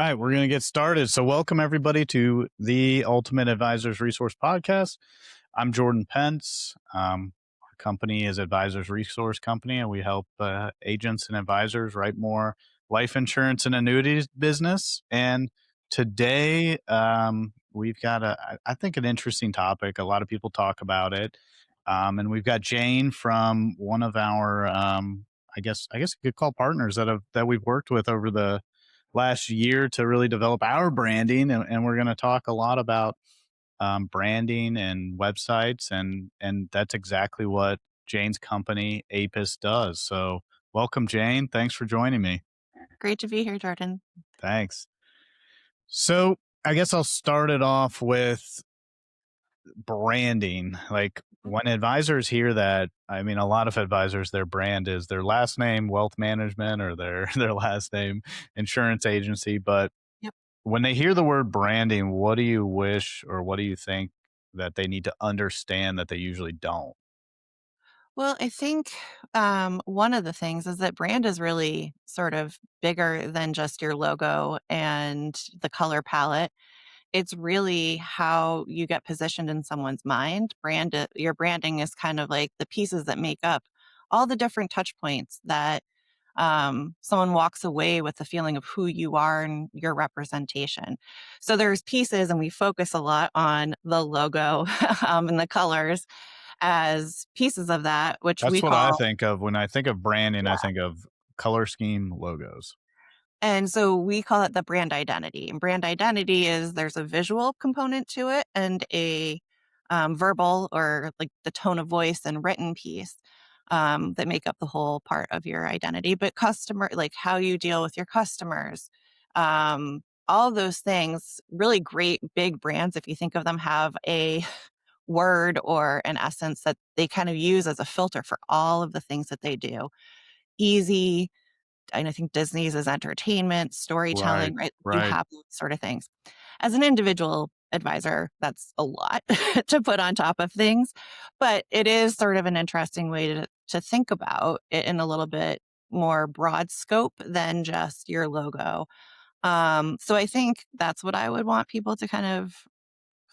right, we're going to get started. So, welcome everybody to the Ultimate Advisors Resource Podcast. I'm Jordan.Pence. Our company is Advisors Resource Company, and we help agents and advisors write more life insurance and annuities business. And today, we've got I think, an interesting topic. A lot of people talk about it, and we've got Jane from one of our, I guess you could call partners that we've worked with over the last year to really develop our branding, and we're going to talk a lot about branding and websites, and that's exactly what Jane's company Apis does. So welcome, Jane. Thanks for joining me. Great to be here, Jordan. Thanks. So I guess I'll start it off with branding. Like, when advisors hear that, I mean, a lot of advisors, their brand is their last name, wealth management, or their last name, insurance agency. But Yep. when they hear the word branding, what do you wish, or what do you think that they need to understand that they usually don't? Well, I think one of the things is that brand is really sort of bigger than just your logo and the color palette. It's really how you get positioned in someone's mind. Your branding is kind of like the pieces that make up all the different touch points that someone walks away with the feeling of who you are and your representation. So there's pieces, and we focus a lot on the logo and the colors as pieces of that, which That's we what I call, think of when I think of branding. I yeah. think of color scheme, logos. And so we call it the brand identity. And brand identity is there's a visual component to it and a verbal, or like the tone of voice and written piece that make up the whole part of your identity. But like how you deal with your customers, all of those things, really great big brands, if you think of them, have a word or an essence that they kind of use as a filter for all of the things that they do. Easy, and I think Disney's is entertainment, Right, storytelling, right? You right. have those sort of things. As an individual advisor, that's a lot to put on top of things, but it is sort of an interesting way to think about it in a little bit more broad scope than just your logo. So I think that's what I would want people to kind of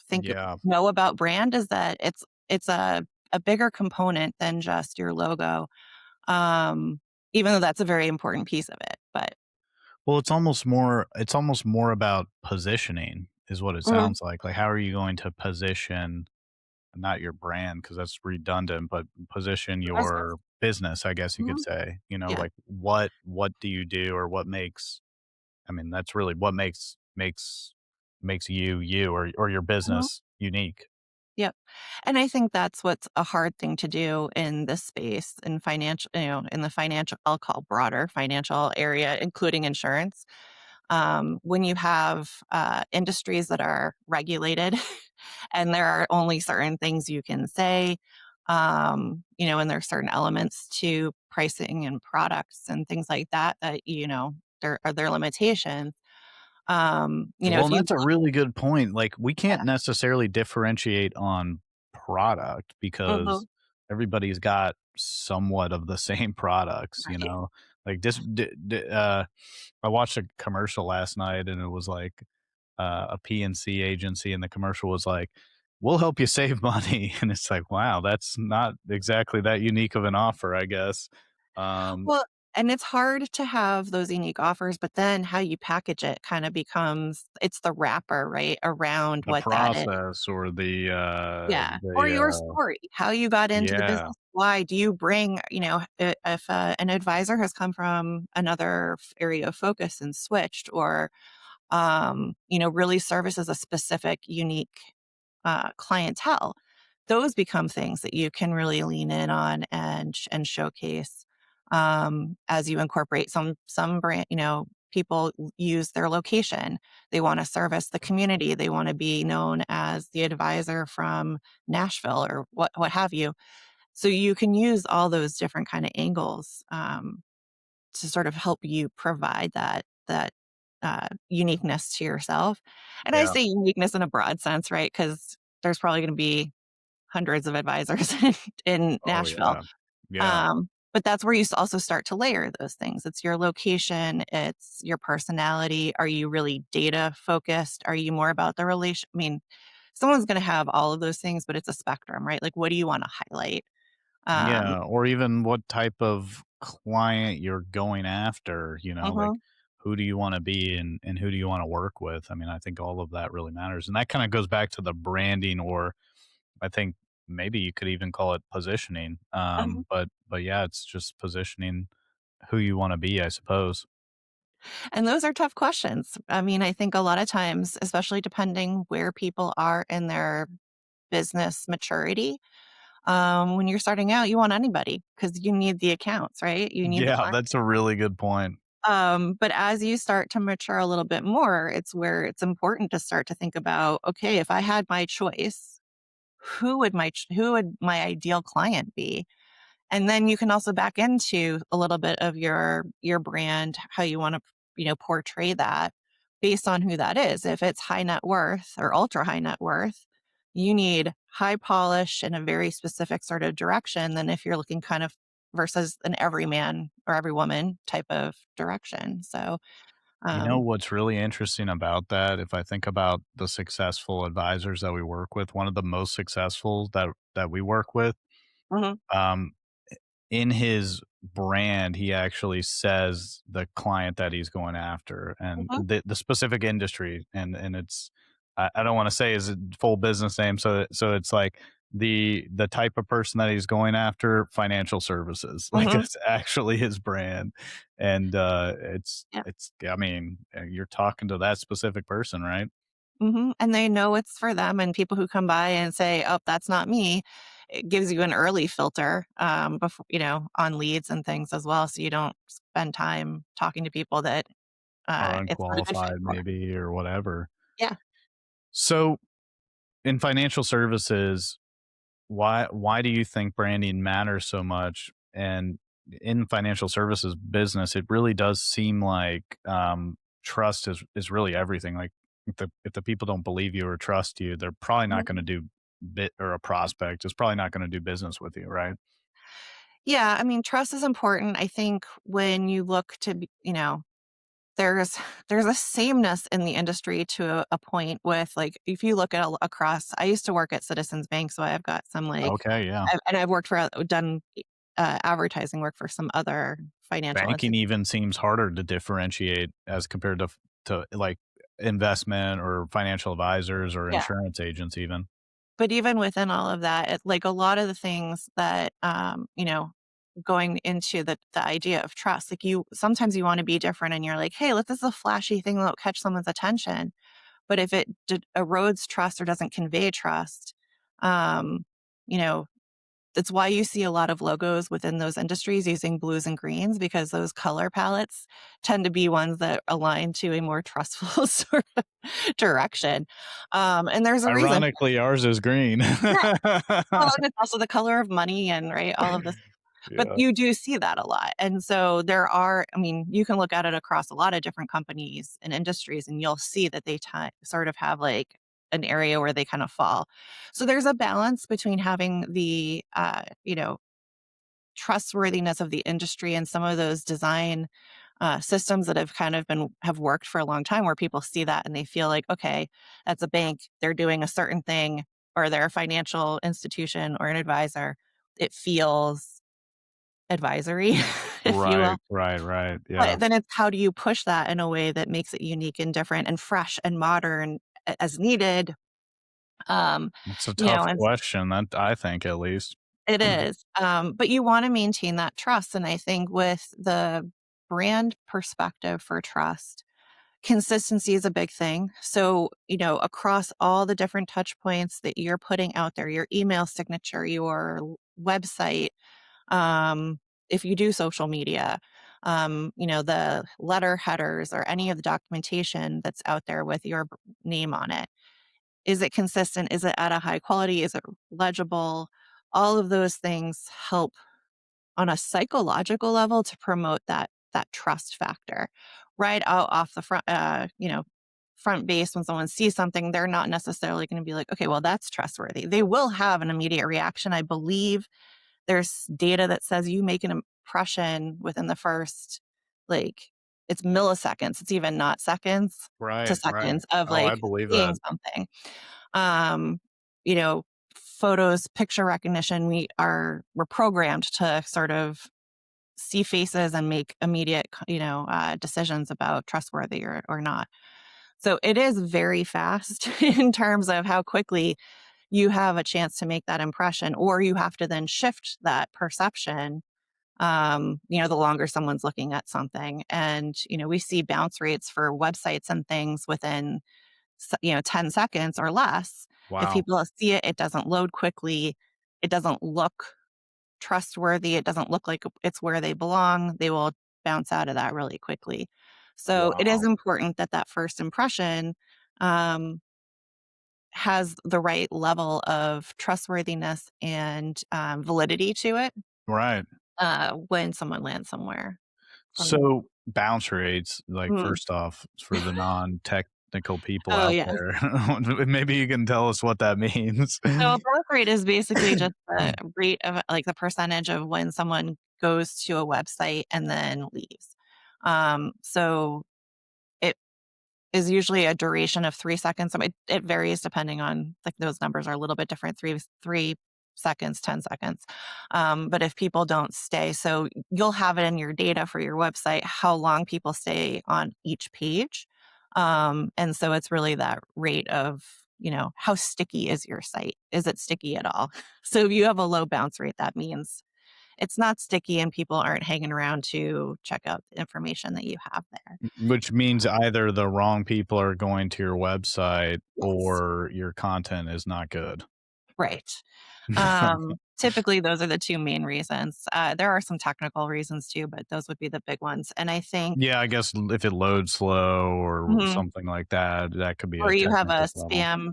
Yeah. know about brand, is that it's a bigger component than just your logo. Um, Even though that's a very important piece of it, but Well, it's almost more about positioning is what it Mhm. sounds like. Like, how are you going to position, not your brand, because that's redundant, but position The business. your business, I guess you could Mhm. say. Yeah. Like, what do you do, or what makes, I mean, that's really what makes you you, or your Mhm. business unique. Yep. And I think that's what's a hard thing to do in this space, in financial, in the financial, I'll call broader financial area, including insurance. When you have industries that are regulated and there are only certain things you can say, and there's certain elements to pricing and products and things like that, there are their limitations. Well, If and you that's a don't, really good point. Like, we yeah. can't necessarily differentiate on product Mhm. because everybody's got somewhat of the same products, Right. Like, this I watched a commercial last night, and it was like a PNC agency, and the commercial was like, "We'll help you save money." And it's like, wow, that's not exactly that unique of an offer, I guess. Um, Well, and it's hard to have those unique offers, but then how you package it kind of becomes it's the wrapper, right, around the what that is. process, or Yeah. Or your story, how you got into the yeah. business. Why do you bring, if an advisor has come from another area of focus and switched, or, really services a specific, unique clientele, those become things that you can really lean in on and showcase as you incorporate some brand. People use their location. They want to service the community. They want to be known as the advisor from Nashville, or what have you. So you can use all those different kind of angles to sort of help you provide that uniqueness to yourself. And I Yeah. say uniqueness in a broad sense, right? Because there's probably going to be hundreds of advisors in Oh, Nashville. yeah. Yeah. But that's where also start to layer those things. It's your location, it's your personality. Are you really data focused? Are you more about the relation? I mean, someone's going to have all of those things, but it's a spectrum, right? Like, what do you want to highlight? Um, Yeah, or even what type of client you're going after, like mhm, who do you want to be and who do you want to work with? I mean, I think all of that really matters. And that kind of goes back to the branding, or I think maybe you could even call it positioning. mhm. But yeah, it's just positioning who you want to be, I suppose. And those are tough questions. I mean, I think a lot of times, especially depending where people are in their business maturity, when you're starting out, you want anybody because you need the accounts, right? You need the Yeah, client. that's a really good point. But as you start to mature a little bit more, it's where it's important to start to think about, okay, if I had my choice, who would my ideal client be? And then you can also back into a little bit of your brand, how you want to, portray that based on who that is. If it's high net worth or ultra high net worth, you need high polish in a very specific sort of direction than if you're looking kind of versus an everyman or every woman type of direction. So, You know um, what's really interesting about that? If I think about the successful advisors that we work with, one of the most successful that we work with, mhm, um, in his brand, he actually says the client that he's going after and mhm, the specific industry, and it's I don't want to say his full business name, so it's like the type of person that he's going after, financial services, like mhm, it's actually his brand, and yeah. it's I mean you're talking to that specific person, right? And they know it's for them, and people who come by and say, "Oh, that's not me," it gives you an early filter, before on leads and things as well, so you don't spend time talking to people that, Or it's not a good fit unqualified for. maybe or whatever. Yeah. So in financial services, why do you think branding matters so much? And in financial services business, it really does seem like trust is really everything. Like if the people don't believe you or trust you, they're probably not Mhm. going to do bit or a prospect is probably not going to do business with you, right? Yeah, I mean, trust is important. I think when you look to be there's there's a sameness in the industry to a point with, like, if you look at across I used to work at Citizens Bank, so I've got some, like Okay, yeah. I've worked for done, advertising work for some other financial Banking institutions. even seems harder to differentiate as compared to like investment or financial advisors or Yeah. insurance agents even. But even within all of that, like a lot of the things that, going into the idea of trust, like sometimes you want to be different and you're like, hey, this is a flashy thing that'll catch someone's attention. But if it erodes trust or doesn't convey trust, um, you know, that's why you see a lot of logos within those industries using blues and greens because those color palettes tend to be ones that align to a more trustful sort of direction. And there's a reason. Ironically, ours is green. Well, and it's also the color of money and, right, all of this, but Yeah. you do see that a lot, and so I mean, you can look at it across a lot of different companies and industries, and you'll see that they sort of have, like, an area where they kind of fall. So there's a balance between having the, trustworthiness of the industry and some of those design, systems that have kind of have worked for a long time where people see that and they feel like, "Okay, that's a bank, they're doing a certain thing, or they're a financial institution or an advisor." It feels advisory, if you will. Right, right, right. Yeah. But then it's how do you push that in a way that makes it unique and different and fresh and modern as needed, um, It's a tough and question, that I think at least. it is, but you wanna maintain that trust, and I think with the brand perspective for trust, consistency is a big thing. So, across all the different touch points that you're putting out there, your email signature, your website, um, if you do social media, the letter headers or any of the documentation that's out there with your name on it. Is it consistent? Is it at a high quality? Is it legible? All of those things help on a psychological level to promote that trust factor. Right out off the front base when someone sees something, they're not necessarily going to be like, okay, well, that's trustworthy. They will have an immediate reaction. I believe there's data that says you make an impression within the first, like, it's milliseconds. It's even not seconds to Right, right. seconds of, Oh, I like, believe seeing that. something. Um, you know, photos, picture recognition, we're programmed to sort of see faces and make immediate, decisions about trustworthy or not. So it is very fast in terms of how quickly you have a chance to make that impression, or you have to then shift that perception, the longer someone's looking at something. And, we see bounce rates for websites and things within, 10 seconds or less. If Wow. people see it, it doesn't load quickly, it doesn't look trustworthy, it doesn't look like it's where they belong, they will bounce out of that really quickly. So it is Wow. important that that first impression, um, has the right level of trustworthiness and, validity to it, Right. when someone lands somewhere from the. So, bounce rates, like, Mhm. first off, for the non-technical people Oh, out yes. there, maybe you can tell us what that means. So a birth rate is basically just the rate of, like, the percentage of when someone goes to a website and then leaves. So it is usually a duration of 3 seconds. It varies depending on, like, those numbers are a little bit different, 3 seconds, 10 seconds. But if people don't stay, so you'll have it in your data for your website, how long people stay on each page. And so it's really that rate of, how sticky is your site? Is it sticky at all? So if you have a low bounce rate, that means it's not sticky and people aren't hanging around to check out the information that you have there. Which means either the wrong people are going to your website Yes. or your content is not good. Right. Typically, those are the 2 main reasons. There are some technical reasons too, but those would be the big ones. And I think. Yeah, I guess if it loads slow or Mhm. something like that, that could be Or a you have technical a problem. spam,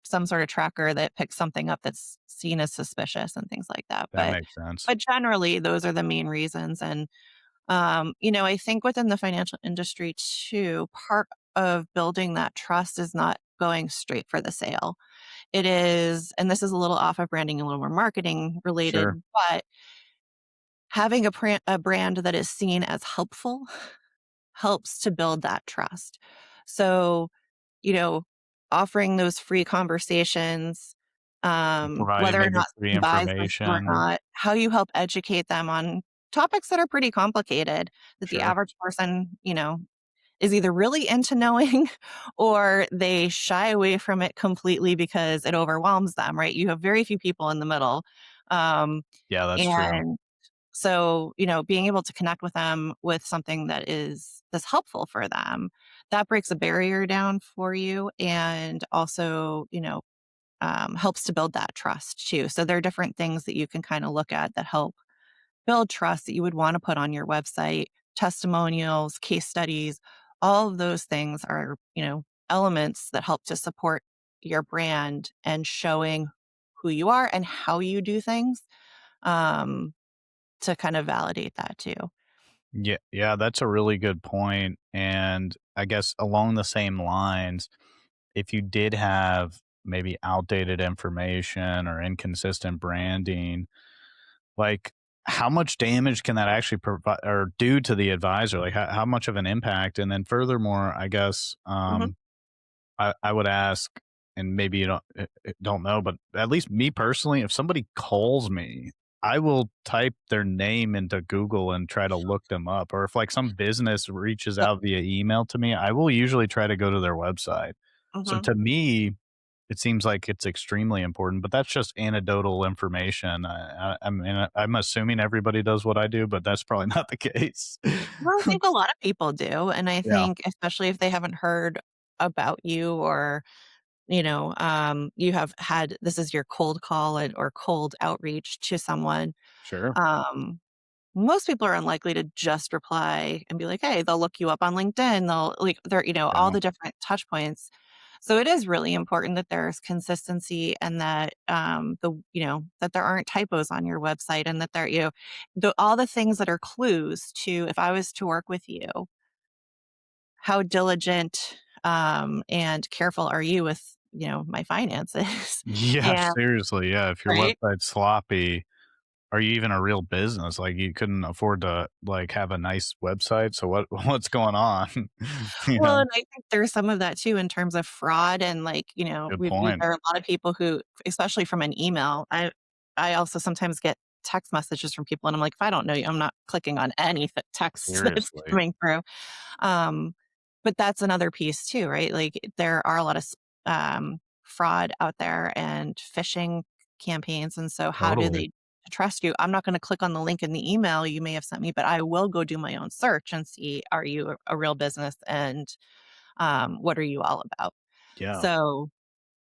some sort of tracker that picks something up that's seen as suspicious and things like that. That But makes sense. but generally, those are the main reasons. And, I think within the financial industry too, part of building that trust is not going straight for the sale. It is, and this is a little off of branding, a little more marketing Sure. related, but having a brand that is seen as helpful helps to build that trust. So, you know, offering those free conversations, Providing whether or maybe not free someone buys with you or information. not, how you help educate them on topics that are pretty complicated that the Sure. average person, is either really into knowing or they shy away from it completely because it overwhelms them, right? You have very few people in the middle. Um, Yeah, that's true. and so, being able to connect with them with something that's helpful for them, that breaks a barrier down for you and also, helps to build that trust too. So there are different things that you can kind of look at that help build trust that you would want to put on your website, testimonials, case studies, all of those things are, elements that help to support your brand and showing who you are and how you do things, um, to kind of validate that too. Yeah, yeah, that's a really good point. And I guess along the same lines, if you did have maybe outdated information or inconsistent branding, like how much damage can that actually provide or do to the advisor? Like how much of an impact? And then furthermore, I guess Mhm, I would ask, and maybe you don't know, but at least me personally, if somebody calls me, I will type their name into Google and try to look them up. Or if like some business reaches yep, out via email to me, I will usually try to go to their website. So mhm. to me, it seems like it's extremely important, but that's just anecdotal information. I mean, I'm assuming everybody does what I do, but that's probably not the case. Well, I think a lot of people do, and I Yeah, think especially if they haven't heard about you or, you have had this is your cold call or cold outreach to someone, sure. um, most people are unlikely to just reply and be like, "Hey," they'll look you up on LinkedIn, they'll like, they're, all Yeah. the different touch points. So it is really important that there's consistency and that, that there aren't typos on your website and that there, all the things that are clues to if I was to work with you, how diligent, and careful are you with, my finances? Yeah, And seriously, yeah, if your right? website's sloppy, are you even a real business? Like, you couldn't afford to, like, have a nice website, so what what's going on? You Well, know? and I think there's some of that too in terms of fraud and, like, Good we point. there are a lot of people who, especially from an email, I also sometimes get text messages from people, and I'm like, "If I don't know you, I'm not clicking on any text that's Seriously. coming through." Um, but that's another piece too, right? Like, there are a lot of fraud out there and phishing campaigns, and so how do Totally. they trust you? I'm not gonna click on the link in the email you may have sent me, but I will go do my own search and see, are you a real business, and what are you all about? Yeah. So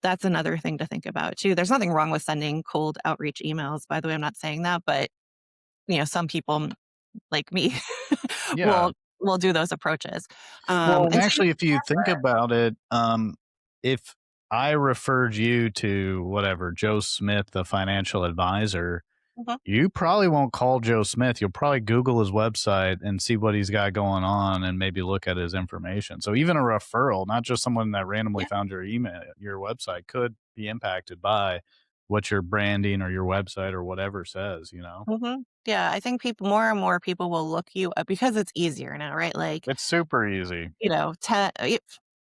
that's another thing to think about too. There's nothing wrong with sending cold outreach emails. By the way, I'm not saying that, but some people like me Yeah. will do those approaches. Well, and And to actually, if you think about it, if I referred you to whatever, Joe Smith, the financial advisor, Mhm. you probably won't call Joe Smith. You'll probably Google his website and see what he's got going on and maybe look at his information. So even a referral, not just someone that randomly Yeah. found your email, your website could be impacted by what your branding or your website or whatever says, you know? Yeah, I think people more and more people will look you up because it's easier now, right? Like, It's super easy.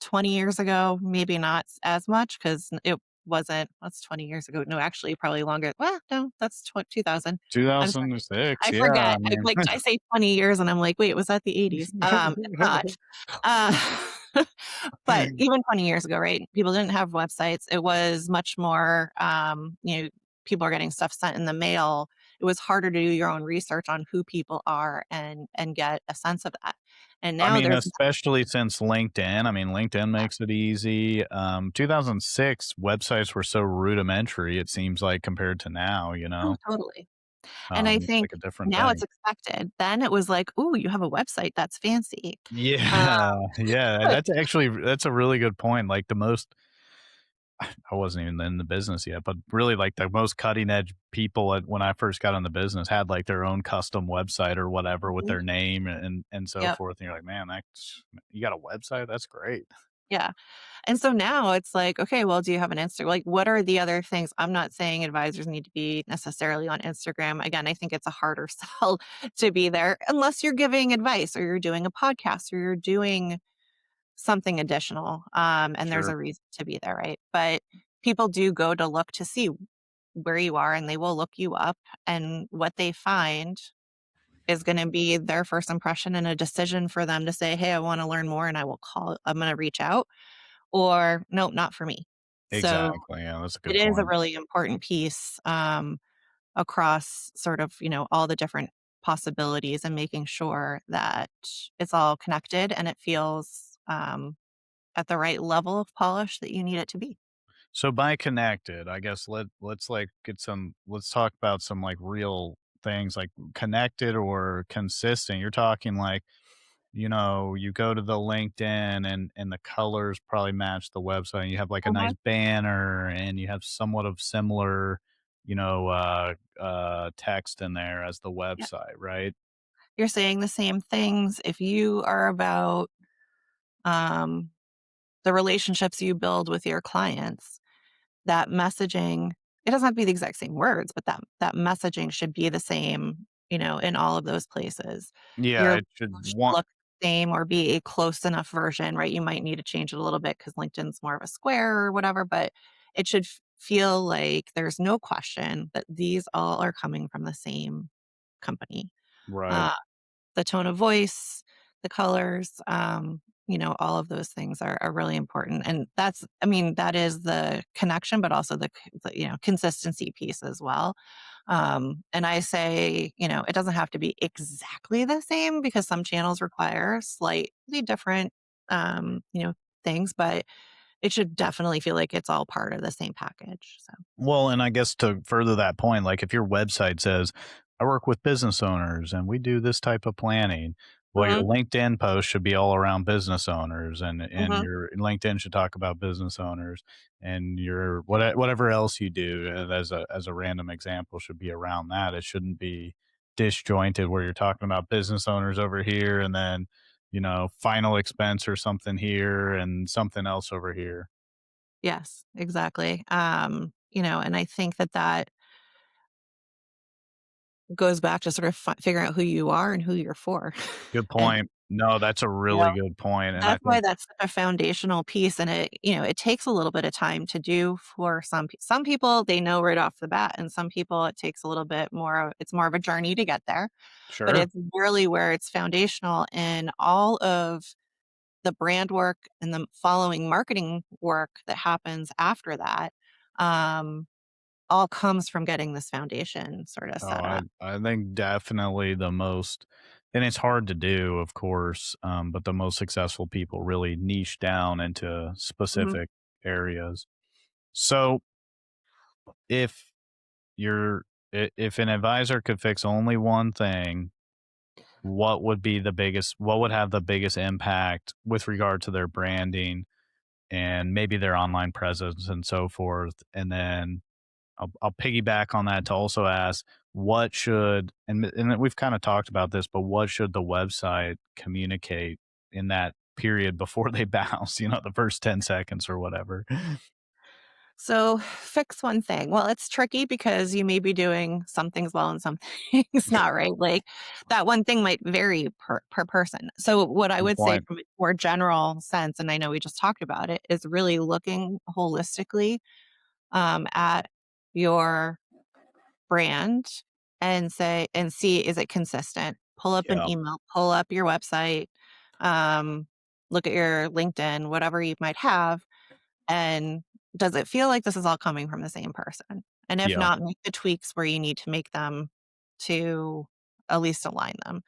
20 years ago, maybe not as much because it wasn't what's 20 years ago? No, actually, probably longer. Well, no, that's 2000. I'm sorry. 2006. I Yeah. I forget. mean, I say 20 years and I'm like, "Wait, was that the '80s?" It's not. Uh, but even 20 years ago, right? People didn't have websites. It was much more, people are getting stuff sent in the mail. It was harder to do your own research on who people are and get a sense of that. And I now mean, there's especially since LinkedIn. I mean, LinkedIn makes it easy. 2006 websites were so rudimentary, it seems like, compared to now, you oh, know? totally. And I It's think like a different now thing. it's expected. Then it was like, "Ooh, you have a website, that's fancy." Uh, Yeah, yeah, that's a really good point. Like, the most I wasn't even in the business yet, but really, like, the most cutting edge people at when I first got in the business had, like, their own custom website or whatever with mhm, their name and so yep, forth, and you're like, "Man, that's you got a website? That's great." yeah. And so now it's like, okay, well, do you have an like, what are the other things? I'm not saying advisors need to be necessarily on Instagram. Again, I think it's a harder sell to be there unless you're giving advice or you're doing a podcast or you're doing something additional. And there's Sure. a reason to be there, right? But people do go to look to see where you are and they will look you up, and what they find is going to be their first impression and a decision for them to say, hey, I want to learn more and I'm going to reach out, or no, not for me. So Exactly, yeah, that's a it good is a point. really important piece, across sort of, all the different possibilities and making sure that it's all connected and it feels, at the right level of polish that you need it to be. So by connected, I guess let's like get some let's talk about some like real things like connected or consistent. You're talking like, you go to the LinkedIn and the colors probably match the website. You have like a nice Mhm. banner and you have somewhat of similar, text in there as the Yeah. website, right? You're saying the same things. If you are about, um, the relationships you build with your clients, that messaging, it doesn't have to be the exact same words, but that messaging should be the same, in all of those places. Yeah, Your it should logo should want look the same or be a close enough version, right? You might need to change it a little bit because LinkedIn's more of a square or whatever, but it should feel like there's no question that these all are coming from the same company. right. Uh, the tone of voice, the colors, all of those things are really important. And that is the connection, but also the consistency piece as well. And I say, it doesn't have to be exactly the same because some channels require slightly different, things, but it should definitely feel like it's all part of the same package. So, Well, and I guess to further that point, like if your website says, I work with business owners and we do this type of planning, well, your hmm LinkedIn post should be all around business owners and hmm your LinkedIn should talk about business owners and your whatever else you do as a random example should be around that. It shouldn't be disjointed where you're talking about business owners over here and then, final expense or something here and something else over here. yes, exactly. And I think that goes back to sort of figuring out who you are and who you're for. Good And, point. No, that's a you know, really good point, and I that's why think that's such a foundational piece, and it takes a little bit of time to do for some people, they know right off the bat, and some people it takes a little bit more it's more of a journey to get there, but sure. it's really where it's foundational in all of the brand work and the following marketing work that happens after that, um, all comes from getting this foundation sort of Oh, set up. I think definitely the most, and it's hard to do, of course, but the most successful people really niche down into Mhm. specific areas. So if you're if an advisor could fix only one thing, what would have the biggest impact with regard to their branding and maybe their online presence and so forth? And then I'll piggyback on that to also ask what should, and we've kind of talked about this, but what should the website communicate in that period before they bounce, the first 10 seconds or whatever? So, fix one thing. Well, it's tricky because you may be doing some things well and some things not, right? Like, that one thing might vary per person. So, what I Good would say point. from a more general sense, and I know we just talked about it, is really looking holistically, at your brand and see, is it consistent? Pull up an Yeah. email, pull up your website, um, look at your LinkedIn, whatever you might have, and does it feel like this is all coming from the same person? And if Yeah. not, make the tweaks where you need to make them to at least align them.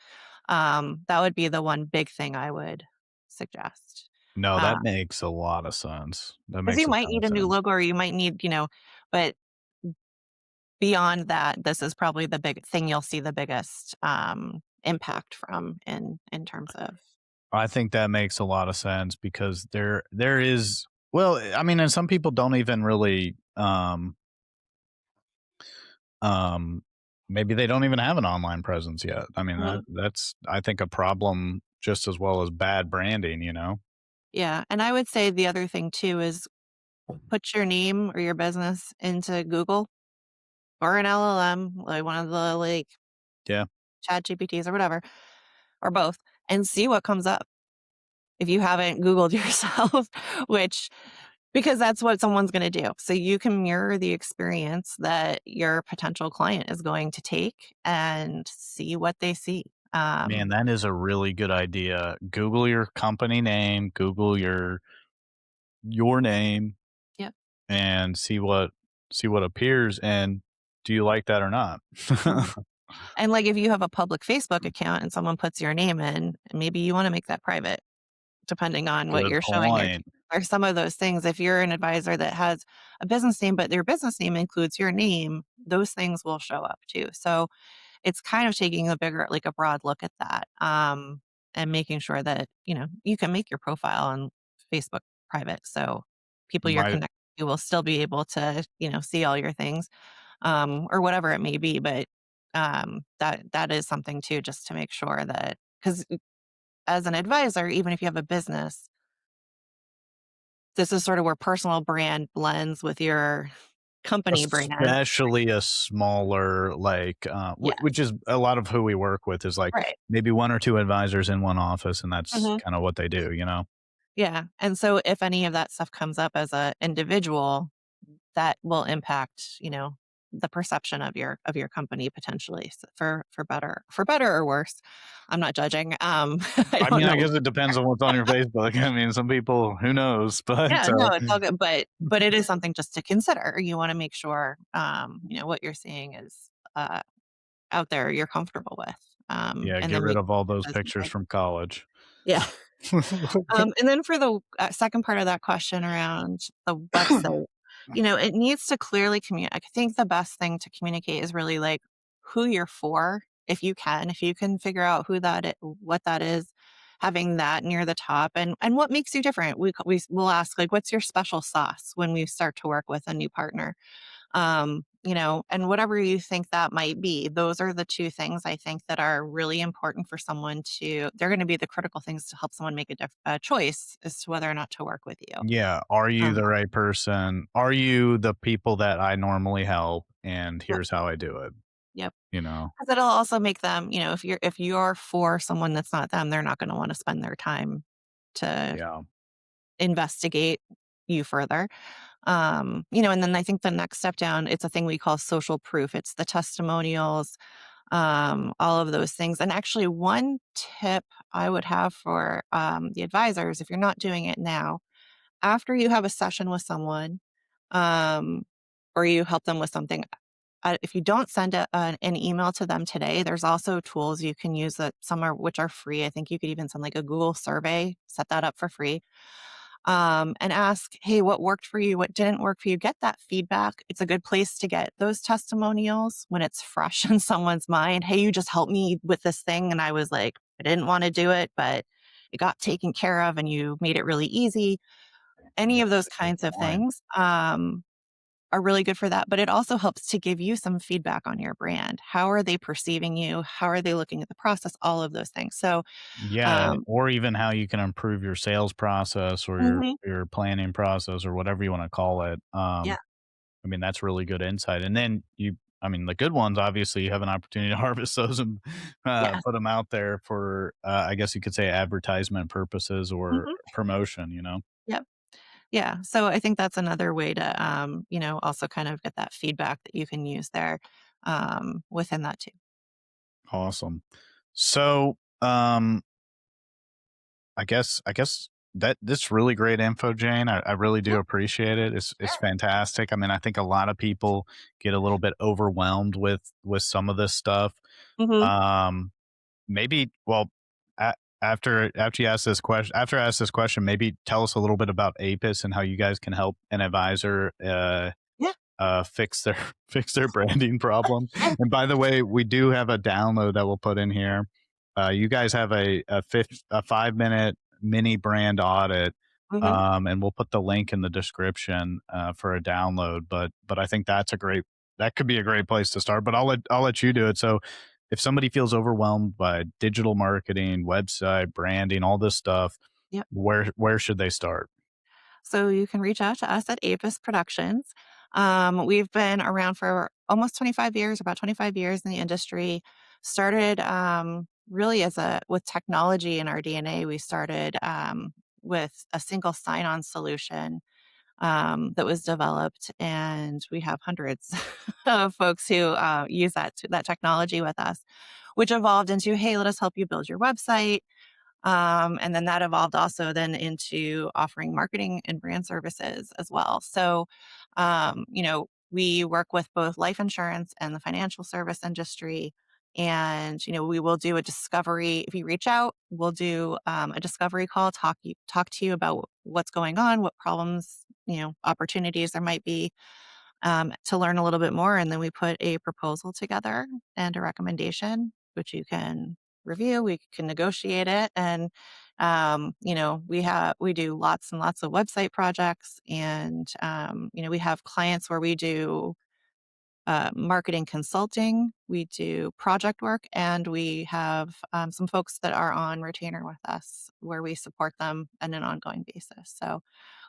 That would be the one big thing I would suggest. No, that Because makes a lot of sense. That you makes a might ton need of a new sense. logo or you might need, but beyond that, this is probably the big thing you'll see the biggest impact from in terms of I think that makes a lot of sense because there is, well, I mean, and some people don't even really um maybe they don't even have an online presence yet. I mean, that's I think a problem just as well as bad branding. yeah, and I would say the other thing too is put your name or your business into Google or an LLM, like one of the like Yeah, Chat GPTs or whatever, or both, and see what comes up. If you haven't Googled yourself, which because that's what someone's going to do. So you can mirror the experience that your potential client is going to take and see what they see. man, that is a really good idea. Google your company name, Google your name, Yep. and see what appears, and do you like that or not? Mhm. And like if you have a public Facebook account and someone puts your name in, maybe you want to make that private depending on what Good you're showing there. point. Or some of those things. If you're an advisor that has a business name, but their business name includes your name, those things will show up too. So it's kind of taking a bigger, like a broad look at that, and making sure that, you can make your profile on Facebook private. So people you're Might connected to will still be able to, see all your things, or whatever it may be. But that is something too, just to make sure that, because as an advisor, even if you have a business, this is sort of where personal brand blends with your company brand. especially a smaller, like, Yeah, which is a lot of who we work with is, like, right. maybe 1 or 2 advisors in one office, and that's Mhm. kinda what they do? Yeah, and so if any of that stuff comes up as a individual, that will impact, the perception of your company potentially for better or worse. I'm not judging. I I don't mean, I know. guess it depends on what's on your Facebook. I mean, some people, who knows? But, Yeah, no, it's all good, but it is something just to consider. You wanna make sure, what you're seeing is, out there you're comfortable with, yeah, and get then rid make of all those those pictures mistakes. from college. Yeah. And then for the, second part of that question around the website, it needs to clearly communicate. I think the best thing to communicate is really, like, who you're for, if you can. If you can figure out what that is, having that near the top and what makes you different. We'll ask, like, "What's your special sauce?" when we start to work with a new partner. And whatever you think that might be, those are the two things I think that are really important for someone they're going to be the critical things to help someone make a choice as to whether or not to work with you. Yeah, are you Um, the right person? Are you the people that I normally help? And yep. here's how I do it. Yep. you know? 'Cause it'll also make them, if you're for someone that's not them, they're not gonna wanna spend their time to Yeah. investigate you further. And then I think the next step down, it's a thing we call social proof. It's the testimonials, all of those things. And actually, one tip I would have for the advisors, if you're not doing it now, after you have a session with someone, um, or you help them with something, if you don't send an email to them today, there's also tools you can use that some are which are free. I think you could even send like a Google survey, set that up for free, and ask, hey, what worked for you? What didn't work for you? Get that feedback. It's a good place to get those testimonials when it's fresh in someone's mind. Hey, you just helped me with this thing. And I was like, I didn't want to do it, but it got taken care of and you made it really easy. Any of That's those a good kinds of point. things are really good for that. But it also helps to give you some feedback on your brand. How are they perceiving you? How are they looking at the process? All of those things. So, Yeah, um, or even how you can improve your sales process or mhm, your planning process or whatever you wanna call it. yeah, I mean, that's really good insight, and then I mean, the good ones, obviously, you have an opportunity to harvest those and, yeah, put them out there for, I guess you could say advertisement purposes or mhm, promotion, you know? yep. Yeah, so I think that's another way to, also kind of get that feedback that you can use there, within that too. Awesome. So, I guess that this really great info, Jane. I really do Yeah, appreciate it. It's sure. fantastic. I mean, I think a lot of people get a little bit overwhelmed with some of this stuff. Mhm. Um, maybe well, after you ask this question, after I ask this question, maybe tell us a little bit about APIS and how you guys can help an advisor Yeah, fix their fix their branding problem. sure. And by the way, we do have a download that we'll put in here. You guys have a 5 minute mini brand audit, Mhm. and we'll put the link in the description for a download. But I think that could be a great place to start. But I'll let you do it. So if somebody feels overwhelmed by digital marketing, website, branding, all this stuff, Yep. where should they start? So you can reach out to us at Apis Productions. We've been around for almost 25 years, about 25 years in the industry. Started really with technology in our DNA. We started with a single sign-on solution that was developed, and we have hundreds of folks who use that technology with us, which evolved into, hey, let us help you build your website. And then that evolved also then into offering marketing and brand services as well. So, we work with both life insurance and the financial service industry. And, we will do a discovery. If you reach out, we'll do a discovery call, talk to you about what's going on, what problems, opportunities there might be, to learn a little bit more. And then we put a proposal together and a recommendation, which you can review. We can negotiate it. And, we do lots and lots of website projects. And, we have clients where we do marketing consulting, we do project work, and we have some folks that are on retainer with us where we support them on an ongoing basis. So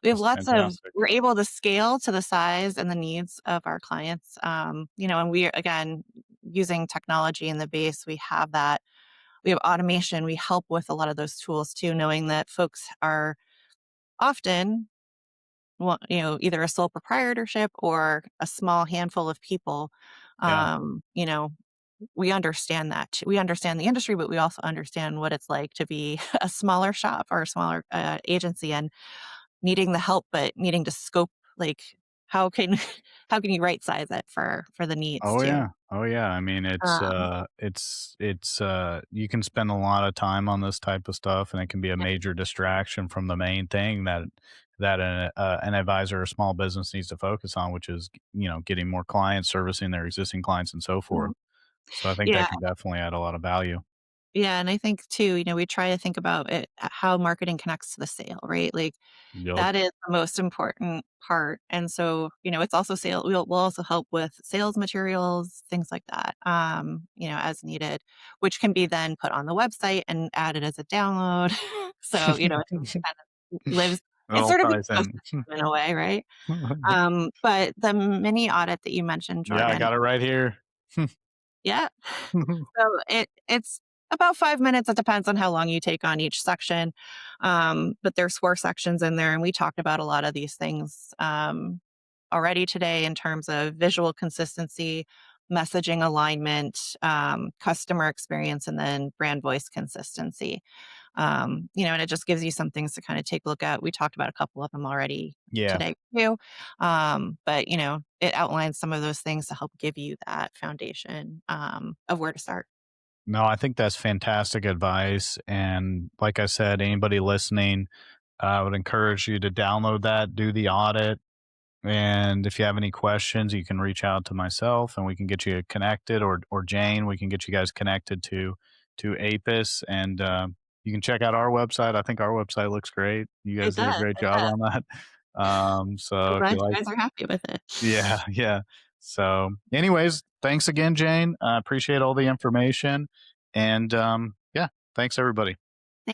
That's fantastic. we're able to scale to the size and the needs of our clients. And we, again, using technology in the base, we have automation, we help with a lot of those tools too, knowing that folks are often, well, either a sole proprietorship or a small handful of people. Yeah. um, you know, we understand that. We understand the industry, but we also understand what it's like to be a smaller shop or a smaller agency and needing the help, but needing to scope, like, how can how can you right size it for the needs Oh too? yeah. Oh yeah. I mean, Um, you can spend a lot of time on this type of stuff and it can be a yeah, major distraction from the main thing that an advisor or small business needs to focus on, which is, getting more clients, servicing their existing clients and so forth. mhm. So I think that Yeah, can definitely add a lot of value. yeah, and I think too, we try to think about it, how marketing connects to the sale, right? Like, Yep. that is the most important part, and so, it's also we'll also help with sales materials, things like that, as needed, which can be then put on the website and added as a download. So, it kind of lives, It it's all sort of an ties in. ecosystem in a way, right? But the mini audit that you mentioned, Yeah, I Jordan, got it right here. Yeah. So it's about 5 minutes. It depends on how long you take on each section. But there's 4 sections in there, and we talked about a lot of these things already today in terms of visual consistency, messaging alignment, customer experience, and then brand voice consistency. And it just gives you some things to kind of take a look at. We talked about a couple of them already Yeah. today too. But it outlines some of those things to help give you that foundation of where to start. No, I think that's fantastic advice. And like I said, anybody listening, I would encourage you to download that, do the audit. And if you have any questions, you can reach out to myself and we can get you connected, or Jane, we can get you guys connected to APIS. And you can check out our website. I think our website looks great. You It guys did a does. great It job does. on that. I'm So if you glad you like, guys are happy with it. yeah, yeah. So, anyways, thanks again, Jane. I appreciate all the information. And yeah, thanks everybody.